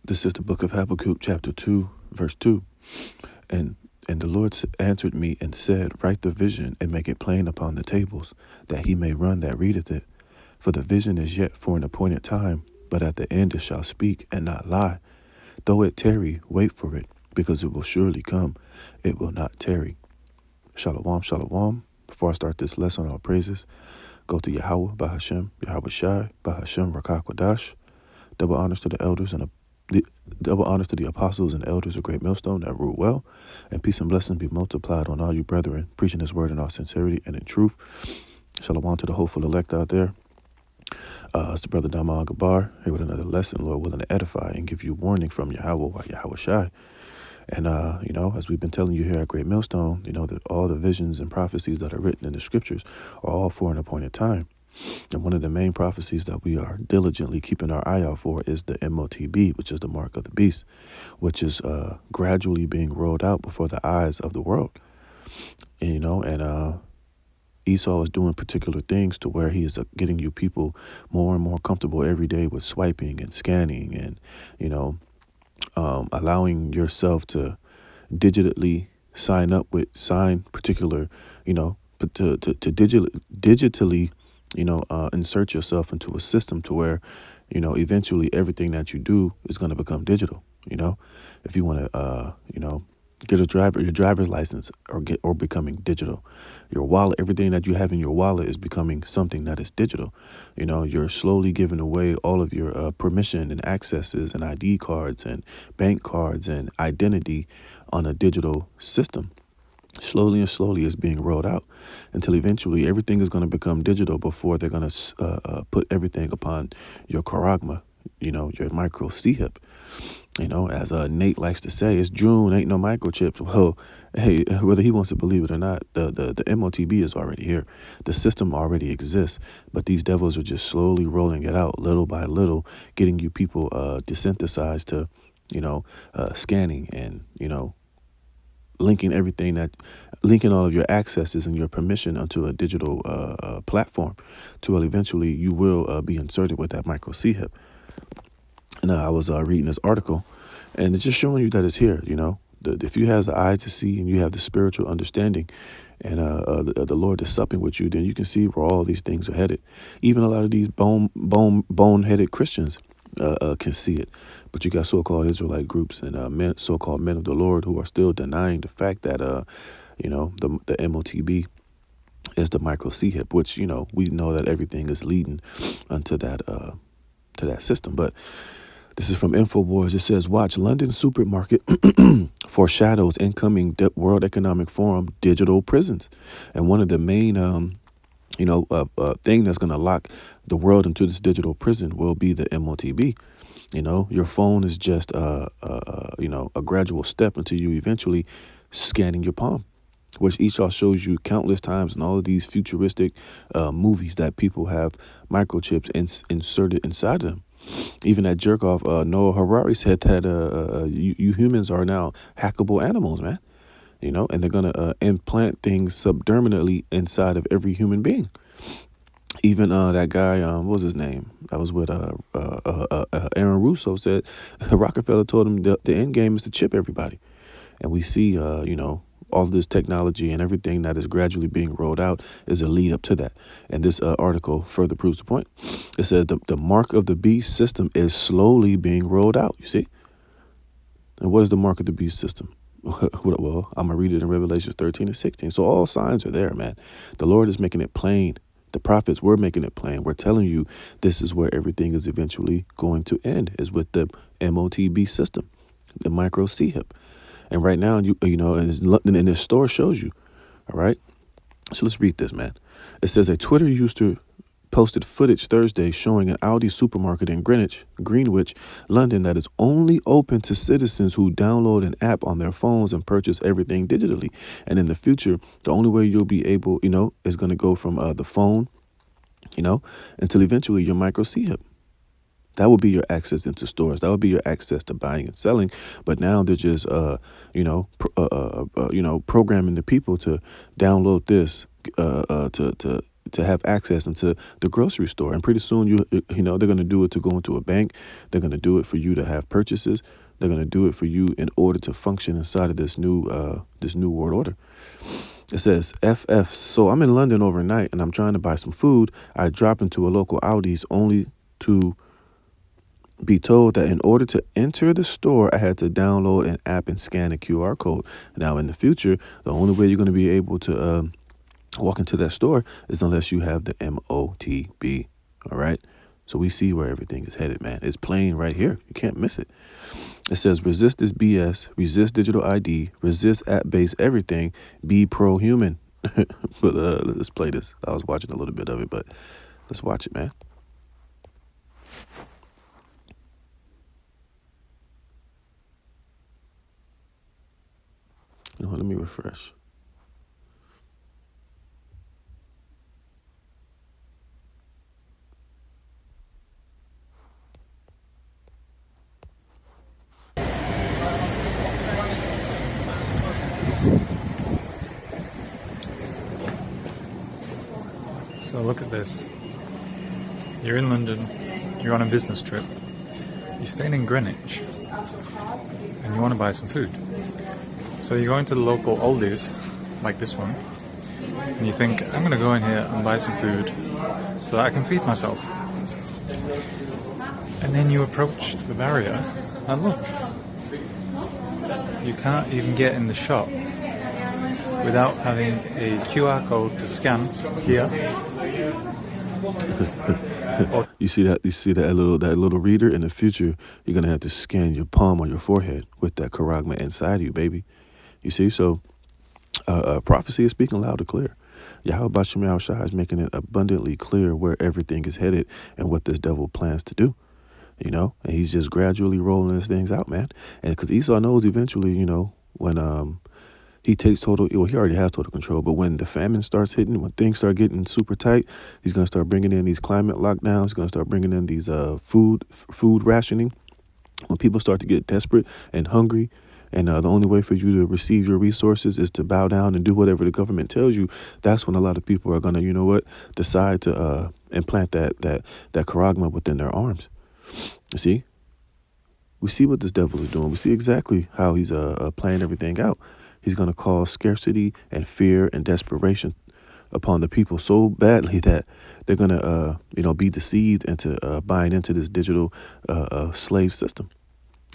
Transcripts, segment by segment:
This is the book of Habakkuk, chapter 2, verse 2. And and the Lord answered me and said, Write the vision and make it plain upon the tables, that he may run that readeth it. For the vision is yet for an appointed time, but at the end it shall speak and not lie. Though it tarry, wait for it, because it will surely come. It will not tarry. Shalom, shalom. Before I start this lesson, all praises go to Yahweh, Bahashem, Yahweh Shai, Bahashem, Rakak Wadash. Double honors to the elders and double honors to the apostles and elders of Great Millstone that rule well, and peace and blessings be multiplied on all you brethren, preaching his word in all sincerity and in truth. Shalom to the hopeful elect out there. It's the brother Dama Gabar here with another lesson, Lord willing to edify and give you warning from Yahweh, Yahweh Shai. And, as we've been telling you here at Great Millstone, that all the visions and prophecies that are written in the scriptures are all for an appointed time. And one of the main prophecies that we are diligently keeping our eye out for is the M.O.T.B, which is the mark of the beast, which is gradually being rolled out before the eyes of the world. And, Esau is doing particular things to where he is getting you people more and more comfortable every day with swiping and scanning and, allowing yourself to digitally sign particular, digitally, insert yourself into a system to where, eventually everything that you do is going to become digital. If you want to, get your driver's license or becoming digital. Your wallet, everything that you have in your wallet is becoming something that is digital. You're slowly giving away all of your permission and accesses and ID cards and bank cards and identity on a digital system. Slowly and slowly it's being rolled out until eventually everything is going to become digital before they're going to put everything upon your charagma, your micro C-hip. As Nate likes to say, it's June, ain't no microchips. Well, hey, whether he wants to believe it or not, the M.O.T.B is already here. The system already exists, but these devils are just slowly rolling it out little by little, getting you people desensitized to, scanning and, linking all of your accesses and your permission onto a digital platform to eventually you will be inserted with that micro C-hip. And I was reading this article, and it's just showing you that it's here. If you have the eyes to see and you have the spiritual understanding, and the Lord is supping with you, then you can see where all these things are headed. Even a lot of these boneheaded Christians can see it, but you got so-called Israelite groups and so-called men of the Lord who are still denying the fact that the M.O.T.B is the micro C-hip, which we know that everything is leading unto that to that system, but. This is from InfoWars. It says, watch London supermarket foreshadows incoming World Economic Forum digital prisons. And one of the main, thing that's going to lock the world into this digital prison will be the M.O.T.B. Your phone is just, a gradual step until you eventually scanning your palm, which Esau shows you countless times in all of these futuristic movies that people have microchips inserted inside them. Even that jerk off Noah Harari said that you humans are now hackable animals, man. And they're going to implant things subdermally inside of every human being. Even that guy, what was his name? That was with Aaron Russo said Rockefeller told him the end game is to chip everybody. And we see, all of this technology and everything that is gradually being rolled out is a lead up to that. And this article further proves the point. It says the mark of the beast system is slowly being rolled out, you see? And what is the mark of the beast system? Well, I'm going to read it in Revelation 13 and 16. So all signs are there, man. The Lord is making it plain. The prophets were making it plain. We're telling you this is where everything is eventually going to end, is with the M.O.T.B system, the micro C-hip. And right now, and this store shows you. All right. So let's read this, man. It says a Twitter user posted footage Thursday showing an Aldi supermarket in Greenwich, London, that is only open to citizens who download an app on their phones and purchase everything digitally. And in the future, the only way you'll be able, is going to go from the phone, until eventually your micro C-hip. That would be your access into stores. That would be your access to buying and selling. But now they're just, programming the people to download this, to to have access into the grocery store. And pretty soon they're going to do it to go into a bank. They're going to do it for you to have purchases. They're going to do it for you in order to function inside of this new world order. It says FF. So I'm in London overnight and I'm trying to buy some food. I drop into a local Aldi's only to be told that in order to enter the store, I had to download an app and scan a QR code. Now, in the future, the only way you're going to be able to walk into that store is unless you have the M.O.T.B. All right. So we see where everything is headed, man. It's plain right here. You can't miss it. It says resist this BS, resist digital ID, resist app-based everything, be pro-human. But let's play this. I was watching a little bit of it, but let's watch it, man. Let me refresh. So look at this. You're in London, you're on a business trip, you're staying in Greenwich, and you want to buy some food. So you go into the local Aldi's, like this one, and you think, I'm going to go in here and buy some food so that I can feed myself. And then you approach the barrier, and look, you can't even get in the shop without having a QR code to scan here. You see that little reader. In the future, you're gonna have to scan your palm on your forehead with that charagma inside of you, baby. You see, so prophecy is speaking loud and clear. Yahweh Bashim Shah is making it abundantly clear where everything is headed and what this devil plans to do. And he's just gradually rolling his things out, man. And because Esau knows eventually, when he takes total, well, he already has total control, but when the famine starts hitting, when things start getting super tight, he's going to start bringing in these climate lockdowns. He's going to start bringing in these food rationing. When people start to get desperate and hungry, and the only way for you to receive your resources is to bow down and do whatever the government tells you, that's when a lot of people are going to, decide to implant that charagma within their arms. You see? We see what this devil is doing. We see exactly how he's playing everything out. He's going to cause scarcity and fear and desperation upon the people so badly that they're going to, be deceived into buying into this digital slave system.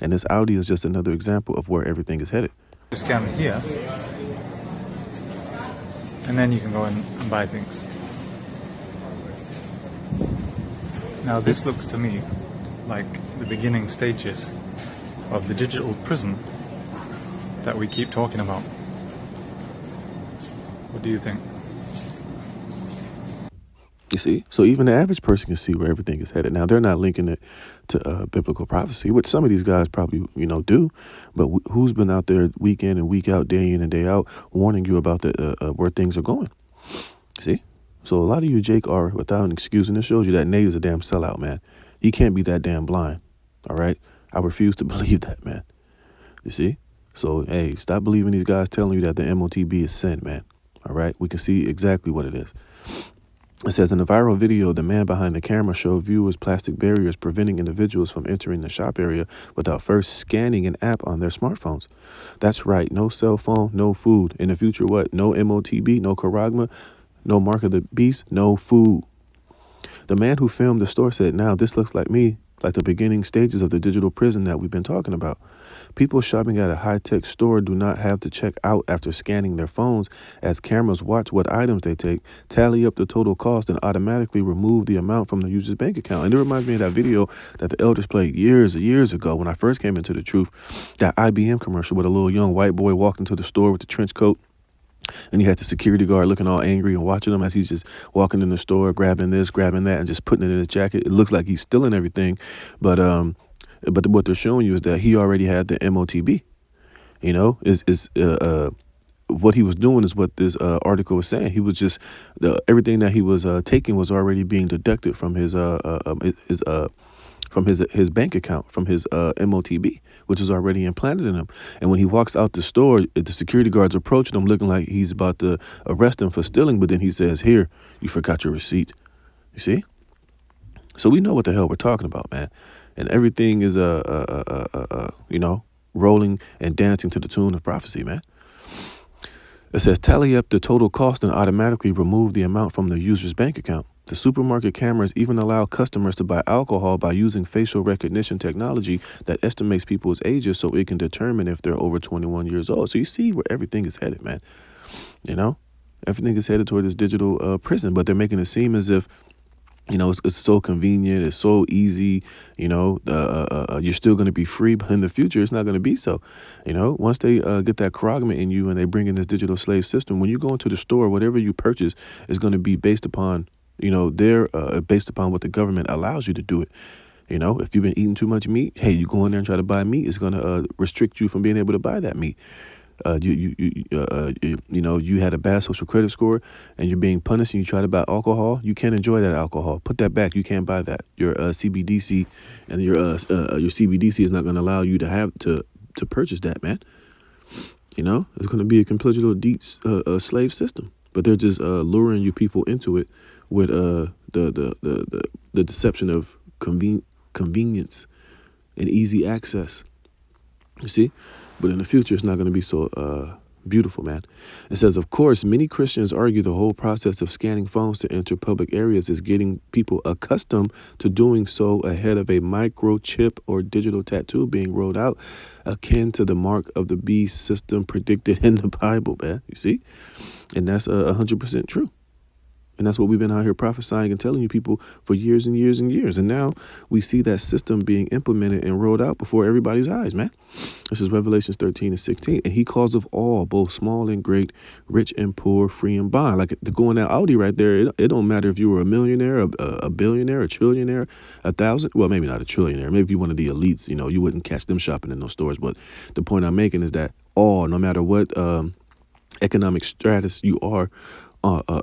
And this Audi is just another example of where everything is headed. Scan here, and then you can go in and buy things. Now this looks to me like the beginning stages of the digital prison that we keep talking about. What do you think? You see, so even the average person can see where everything is headed. Now, they're not linking it to biblical prophecy, which some of these guys probably, do. But who's been out there week in and week out, day in and day out, warning you about where things are going? See? So a lot of you, Jake, are without an excuse, and this shows you that Nate is a damn sellout, man. He can't be that damn blind, all right? I refuse to believe that, man. You see? So, hey, stop believing these guys telling you that the M.O.T.B is sin, man. All right? We can see exactly what it is. It says, in a viral video, the man behind the camera showed viewers plastic barriers preventing individuals from entering the shop area without first scanning an app on their smartphones. That's right. No cell phone, no food. In the future, what? No M.O.T.B, no charagma, no mark of the beast, no food. The man who filmed the store said, now this looks like me, like the beginning stages of the digital prison that we've been talking about. People shopping at a high-tech store do not have to check out after scanning their phones, as cameras watch what items they take, tally up the total cost, and automatically remove the amount from the user's bank account. And it reminds me of that video that the elders played years ago when I first came into the truth, that IBM commercial with a little young white boy walked into the store with the trench coat. And you had the security guard looking all angry and watching him as he's just walking in the store, grabbing this, grabbing that, and just putting it in his jacket. It looks like he's stealing everything. But what they're showing you is that he already had the M.O.T.B. What he was doing is what this article was saying. He was just everything that he was taking was already being deducted from his from his bank account, from his M.O.T.B, which is already implanted in him. And when he walks out the store, the security guards approaching him, looking like he's about to arrest him for stealing. But then he says, "Here, you forgot your receipt." You see? So we know what the hell we're talking about, man. And everything is rolling and dancing to the tune of prophecy, man. It says tally up the total cost and automatically remove the amount from the user's bank account. The supermarket cameras even allow customers to buy alcohol by using facial recognition technology that estimates people's ages so it can determine if they're over 21 years old. So you see where everything is headed, man. You know, everything is headed toward this digital prison, but they're making it seem as if it's so convenient, it's so easy. You're still going to be free, but in the future, it's not going to be so. Once they get that Karagma in you and they bring in this digital slave system, when you go into the store, whatever you purchase is going to be based upon, their based upon what the government allows you to do it. If you've been eating too much meat, hey, you go in there and try to buy meat, it's going to restrict you from being able to buy that meat. You had a bad social credit score and you're being punished and you try to buy alcohol. You can't enjoy that alcohol. Put that back. You can't buy that. Your CBDC and your CBDC is not going to allow you to have to purchase that, man. It's going to be a completely deep slave system, but they're just luring you people into it with the deception of convenience and easy access. You see? But in the future, it's not going to be so beautiful, man. It says, of course, many Christians argue the whole process of scanning phones to enter public areas is getting people accustomed to doing so ahead of a microchip or digital tattoo being rolled out, akin to the mark of the beast system predicted in the Bible, man. You see? And that's 100% true. And that's what we've been out here prophesying and telling you people for years and years and years. And now we see that system being implemented and rolled out before everybody's eyes, man. This is Revelations 13 and 16. And he calls of all, both small and great, rich and poor, free and bond. Like the going that Audi right there, it don't matter if you were a millionaire, a billionaire, a trillionaire, 1,000. Well, maybe not a trillionaire. Maybe if you one of the elites, you wouldn't catch them shopping in those stores. But the point I'm making is that all, no matter what economic stratus you are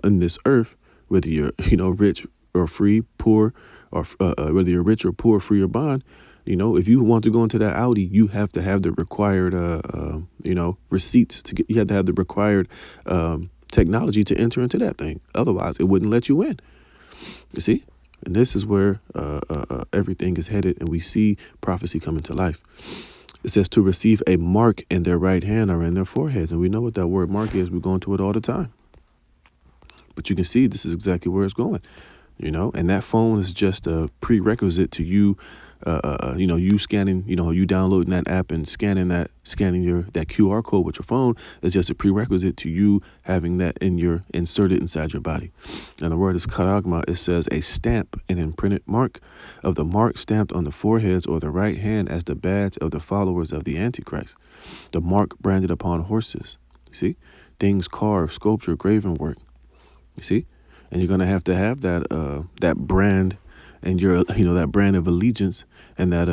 in this earth, whether you're, rich or free, poor, or whether you're rich or poor, free or bond, if you want to go into that Audi, you have to have the required, receipts to get. You have to have the required technology to enter into that thing. Otherwise, it wouldn't let you in. You see, and this is where everything is headed, and we see prophecy coming to life. It says to receive a mark in their right hand or in their foreheads, and we know what that word mark is. We go into it all the time. But you can see this is exactly where it's going, and that phone is just a prerequisite to you, you scanning, you downloading that app and scanning that QR code with your phone is just a prerequisite to you having that inserted inside your body. And the word is karagma. It says a stamp, an imprinted mark of the mark stamped on the foreheads or the right hand as the badge of the followers of the Antichrist. The mark branded upon horses. You see, things carved, sculpture, graven work. You see, and you're gonna have to have that brand, and that brand of allegiance, and that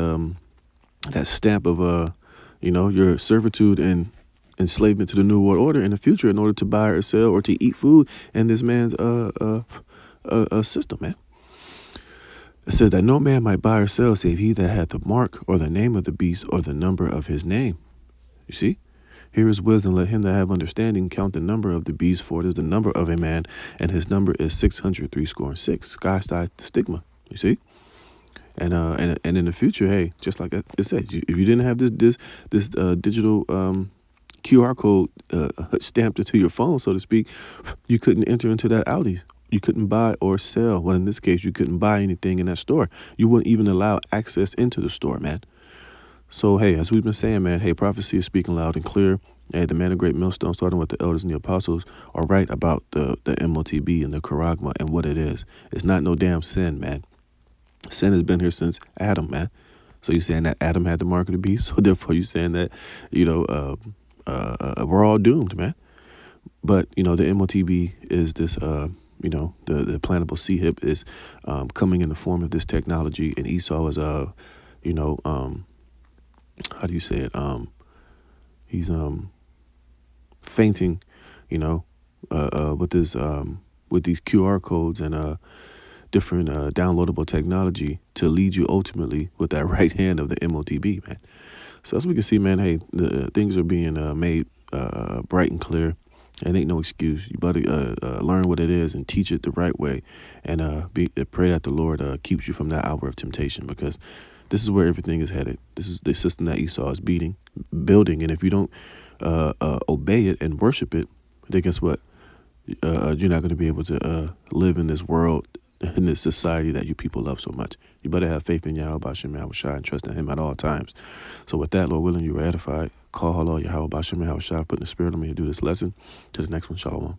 stamp of your servitude and enslavement to the New World Order in the future in order to buy or sell or to eat food in this man's system, man. It says that no man might buy or sell save he that had the mark or the name of the beast or the number of his name. You see? Here is wisdom. Let him that have understanding count the number of the beast, for it is the number of a man, and his number is 666. Sky side stigma. You see, and in the future, hey, just like I said, if you didn't have this digital QR code stamped into your phone, so to speak, you couldn't enter into that Audi. You couldn't buy or sell. Well, in this case, you couldn't buy anything in that store. You wouldn't even allow access into the store, man. So, hey, as we've been saying, man, hey, prophecy is speaking loud and clear. Hey, the man of great millstone, starting with the elders and the apostles, are right about the M.O.T.B and the Karagma and what it is. It's not no damn sin, man. Sin has been here since Adam, man. So you're saying that Adam had the mark of the beast? So therefore you're saying that, we're all doomed, man. But, the M.O.T.B is this, the implantable C-hip is coming in the form of this technology. And Esau is, how do you say it? He's fainting, with his with these QR codes and different downloadable technology to lead you ultimately with that right hand of the M.O.T.B, man. So as we can see, man, hey, the things are being made bright and clear. It ain't no excuse. You better learn what it is and teach it the right way, and pray that the Lord keeps you from that hour of temptation, because this is where everything is headed. This is the system that Esau is building, and if you don't obey it and worship it, then guess what? You're not going to be able to live in this world, in this society that you people love so much. You better have faith in Yahweh Bashem Yahushua and trust in Him at all times. So with that, Lord willing, you were edified. Call Allah Yahweh Bashem Yahushua, putting the spirit on me to do this lesson. To the next one, Shalom.